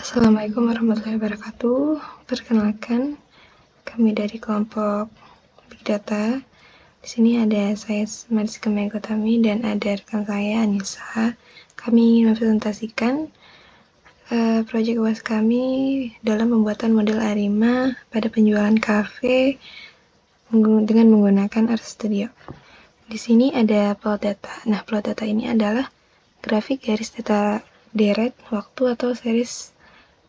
Assalamualaikum warahmatullahi wabarakatuh. Perkenalkan, kami dari kelompok Big Data. Di sini ada saya Mariska Megotami dan ada rekan saya Anissa. Kami ingin mempresentasikan proyek UAS kami dalam pembuatan model ARIMA pada penjualan kafe dengan menggunakan RStudio. Di sini ada plot data. Nah, plot data ini adalah grafik garis data deret waktu atau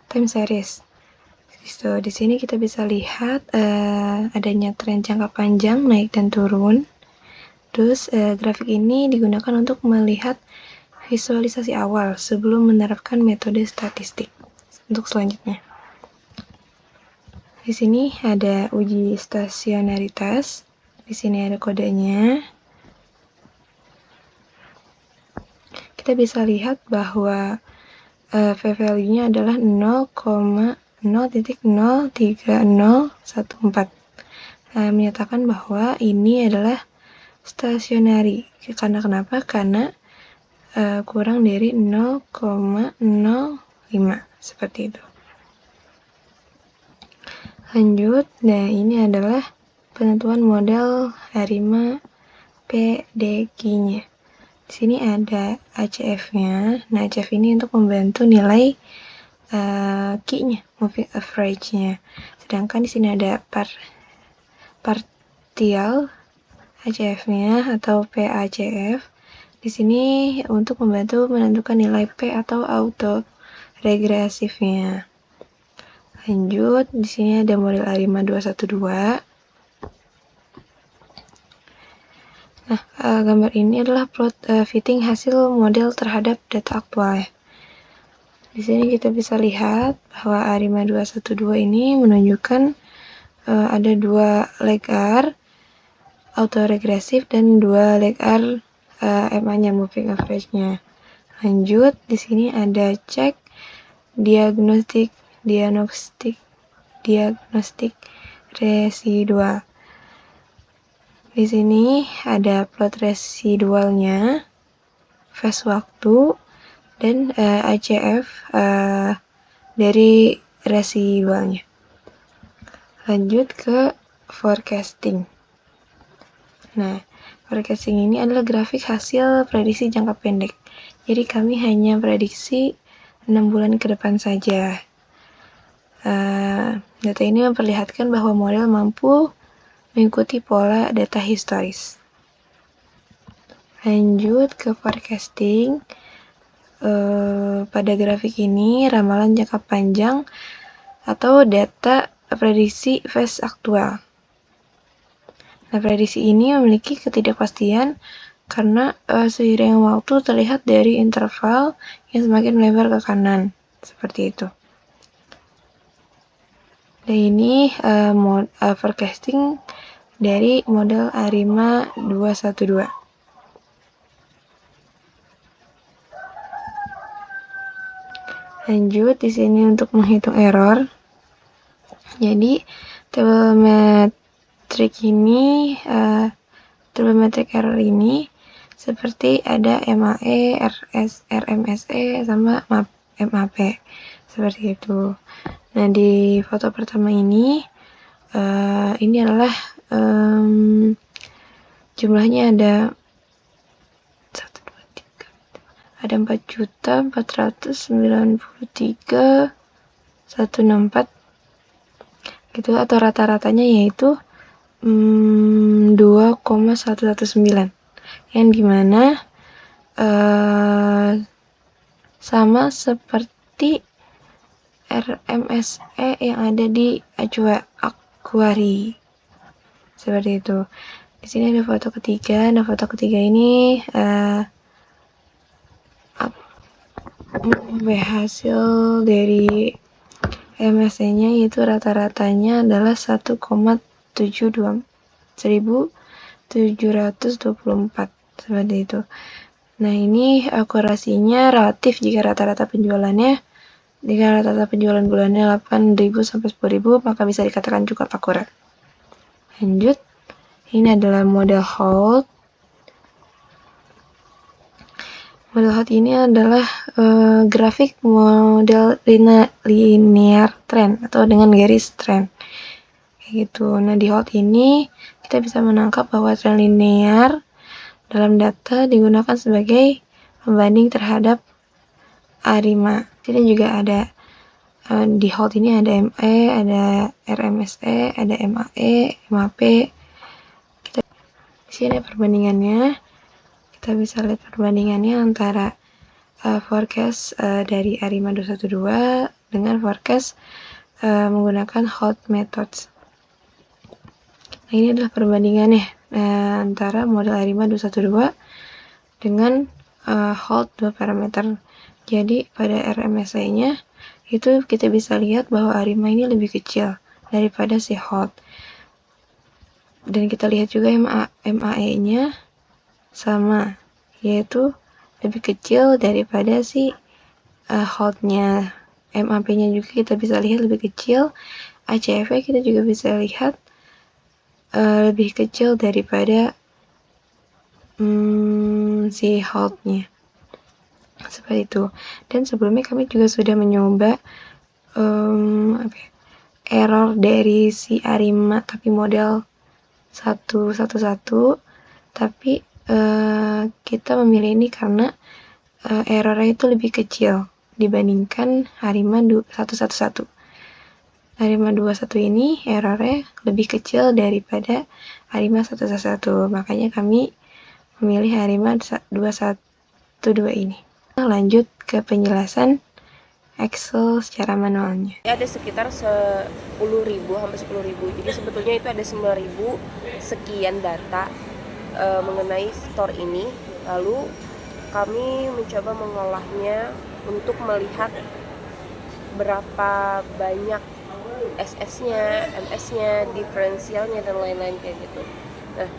time series. So, di sini kita bisa lihat adanya tren jangka panjang naik dan turun. Terus grafik ini digunakan untuk melihat visualisasi awal sebelum menerapkan metode statistik. Untuk selanjutnya, di sini ada uji stasionaritas. Di sini ada kodenya. Kita bisa lihat bahwa p-value-nya adalah 0,0.03014, menyatakan bahwa ini adalah stasionari. Karena kenapa? Karena kurang dari 0,05 seperti itu. Lanjut, nah ini adalah penentuan model ARIMA PDQ-nya. Di sini ada ACF-nya. Nah, ACF ini untuk membantu nilai Q-nya, moving average-nya. Sedangkan di sini ada partial ACF-nya atau PACF. Di sini untuk membantu menentukan nilai P atau auto regresifnya. Lanjut, di sini ada model ARIMA 212. Nah, gambar ini adalah plot fitting hasil model terhadap data aktual ya. Di sini kita bisa lihat bahwa ARIMA 212 ini menunjukkan ada 2 legar autoregresif dan 2 legar MA-nya, moving average-nya. Lanjut, di sini ada cek diagnostik residual. Di sini ada plot residualnya, phase waktu, dan ACF dari residualnya. Lanjut ke forecasting. Nah, forecasting ini adalah grafik hasil prediksi jangka pendek. Jadi kami hanya prediksi 6 bulan ke depan saja. Data ini memperlihatkan bahwa model mampu mengikuti pola data historis. Lanjut ke forecasting. Pada grafik ini ramalan jangka panjang atau data prediksi phase aktual. Nah, prediksi ini memiliki ketidakpastian karena seiring waktu terlihat dari interval yang semakin melebar ke kanan, seperti itu. Dan ini forecasting dari model ARIMA 212. Lanjut, di sini untuk menghitung error. Jadi, trigonometric error ini seperti ada MAE, RMSE, sama MAP. Seperti itu. Nah, di foto pertama ini adalah jumlahnya ada 4.493.164 gitu, atau rata-ratanya yaitu 2,119, yang dimana sama seperti RMSE yang ada di Aquari. Seperti itu. Di sini ada foto ketiga. Nah, foto ketiga ini hasil dari MSE-nya, yaitu rata-ratanya adalah 1,724 seperti itu. Nah, ini akurasinya relatif jika rata-rata penjualan bulannya 8.000 sampai 10.000, maka bisa dikatakan cukup akurat. Lanjut, ini adalah model hold. Model HOT ini adalah grafik model linear trend atau dengan garis trend kayak gitu. Nah, di HOT ini kita bisa menangkap bahwa tren linear dalam data digunakan sebagai pembanding terhadap ARIMA. Jadi juga ada di HOT ini ada ME, ada RMSE, ada MAE, MAP. Di sini perbandingannya. Kita bisa lihat perbandingannya antara forecast dari ARIMA 212 dengan forecast menggunakan HOT methods. Nah, ini adalah perbandingannya antara model ARIMA 212 dengan HOT 2 parameter. Jadi pada RMSE-nya itu kita bisa lihat bahwa ARIMA ini lebih kecil daripada si HOT. Dan kita lihat juga MAE-nya sama, yaitu lebih kecil daripada si HOT-nya. MAP-nya juga kita bisa lihat lebih kecil. ACF kita juga bisa lihat lebih kecil daripada si HOT-nya. Seperti itu. Dan sebelumnya kami juga sudah mencoba error dari si ARIMA tapi model 111, tapi kita memilih ini karena errornya itu lebih kecil dibandingkan ARIMA 111. ARIMA 21 ini errornya lebih kecil daripada ARIMA 111, makanya kami memilih ARIMA 212 ini. Lanjut ke penjelasan Excel secara manualnya. Ada sekitar 10.000 sampai 10.000. Jadi sebetulnya itu ada 9.000 sekian data mengenai store ini. Lalu kami mencoba mengolahnya untuk melihat berapa banyak SS-nya, MS-nya, diferensialnya dan lain-lain kayak gitu. Nah,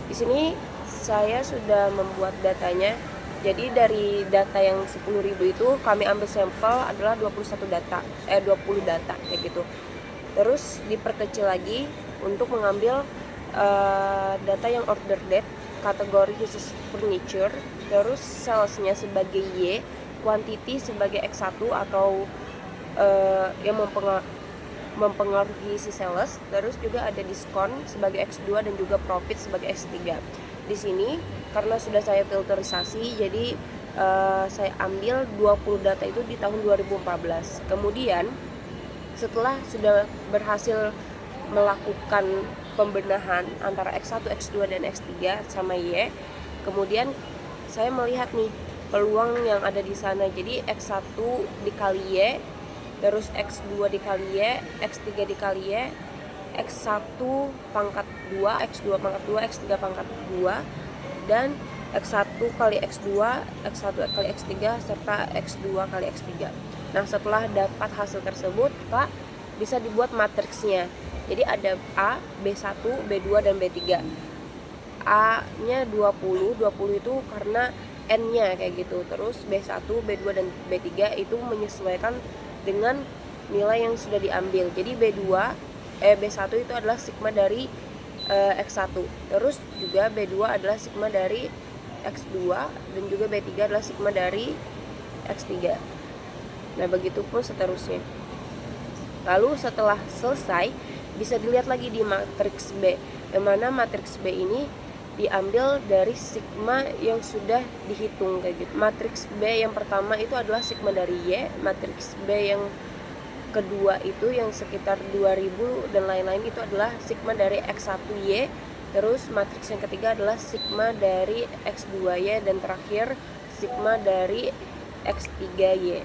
di sini saya sudah membuat datanya. Jadi dari data yang 10.000 itu kami ambil sampel adalah 20 data kayak gitu. Terus diperkecil lagi untuk mengambil data yang order date, kategori khusus furniture, terus salesnya sebagai Y, quantity sebagai X1 atau yang mempengaruhi si sales, terus juga ada diskon sebagai X2 dan juga profit sebagai X3. Di sini karena sudah saya filterisasi, jadi saya ambil 20 data itu di tahun 2014. Kemudian setelah sudah berhasil melakukan pembenahan antara X1, X2 dan X3 sama Y, kemudian saya melihat nih peluang yang ada di sana. Jadi X1 dikali Y, terus X2 dikali Y, X3 dikali Y, X1 pangkat 2, X2 pangkat 2, X3 pangkat 2, dan X1 kali X2, X1 kali X3, serta X2 kali X3. Nah, setelah dapat hasil tersebut, Pak, bisa dibuat matriksnya. Jadi ada A, B1, B2, dan B3. A-nya 20 itu karena N-nya kayak gitu. Terus B1, B2, dan B3 itu menyesuaikan dengan nilai yang sudah diambil. Jadi B1 itu adalah sigma dari X1. Terus juga B2 adalah sigma dari X2 dan juga B3 adalah sigma dari X3. Nah, begitu pun seterusnya. Lalu setelah selesai bisa dilihat lagi di matriks B, yang mana matriks B ini diambil dari sigma yang sudah dihitung kayak gitu. Matriks B yang pertama itu adalah sigma dari Y, matriks B yang kedua itu yang sekitar 2000 dan lain-lain itu adalah sigma dari X1Y, terus matriks yang ketiga adalah sigma dari X2Y, dan terakhir sigma dari X3Y.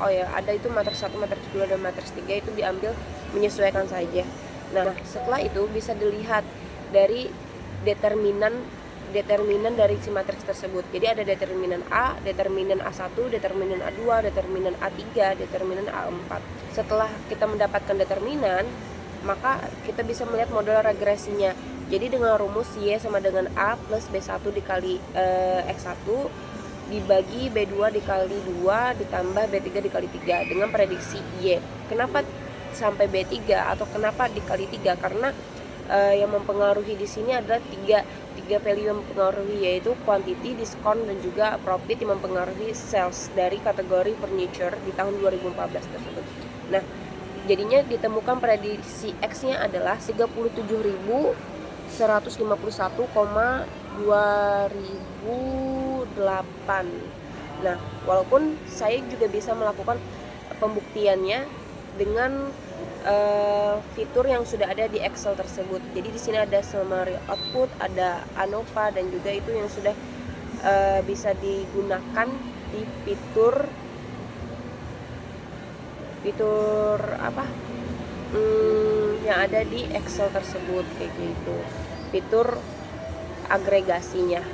Oh ya, ada itu matriks 1, matriks 2, dan matriks 3 itu diambil menyesuaikan saja. Nah, setelah itu bisa dilihat dari determinan dari si matriks tersebut. Jadi ada determinan A, determinan A1, determinan A2, determinan A3, determinan A4. Setelah kita mendapatkan determinan, maka kita bisa melihat model regresinya. Jadi dengan rumus Y sama dengan A plus B1 dikali X1 dibagi B2 dikali 2 ditambah B3 dikali 3 dengan prediksi Y. Kenapa sampai B3 atau kenapa dikali 3? Karena yang mempengaruhi di sini adalah tiga value yang mempengaruhi, yaitu quantity, diskon, dan juga profit yang mempengaruhi sales dari kategori furniture di tahun 2014 tersebut. Nah, jadinya ditemukan prediksi X-nya adalah 37.151,2008. Nah, walaupun saya juga bisa melakukan pembuktiannya dengan fitur yang sudah ada di Excel tersebut. Jadi di sini ada summary output, ada ANOVA, dan juga itu yang sudah bisa digunakan di fitur yang ada di Excel tersebut, kayak gitu, fitur agregasinya.